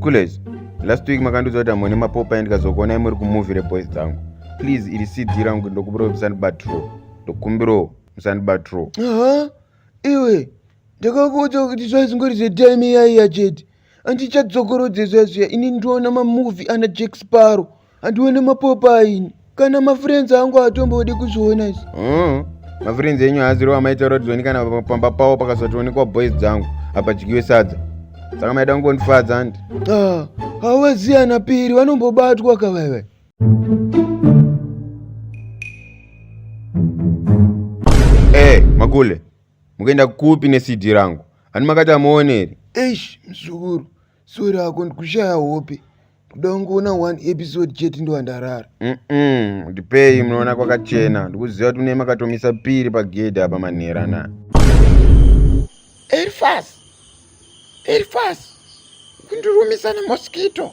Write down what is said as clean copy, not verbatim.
Schoolers, last week makanduza kuti amwe nemapopa ndikazokuonai muri kumovie reboys dzangu. Please iri CD rangu ndokubura musandibatro. Ndokumbiro musandibatro. Aha. Iwe, ndakakuudza kuti zvazingori zvetime yaiya chete. Andichadzokorodze zvazviya ini ndiona mamovie ana Jack Sparrow. Andione mapopa aini. Kana mafriends angu atombode kuzviona izvi. Mafriends enyu haaziri wamaitaura kuti zonikana pamba pawo pakazotoonekwa boys dzangu apa dyiwe sadza. Saka maida kungondifadza andi. Hawaziyana piri vanombobatwa kavaiva. Makule. Mukaenda kupi neCD rangu? Ani makati amuoneri. Mzukuru. Sori ako ndikushaya hope. Kuda kungoona 1 episode chete ndo andarara. Ndipei munoona kwakachena. Ndikuziva kuti une makatomisa piri pagedhi apa manhera na. Elfas. Kundirumisa nemosquito.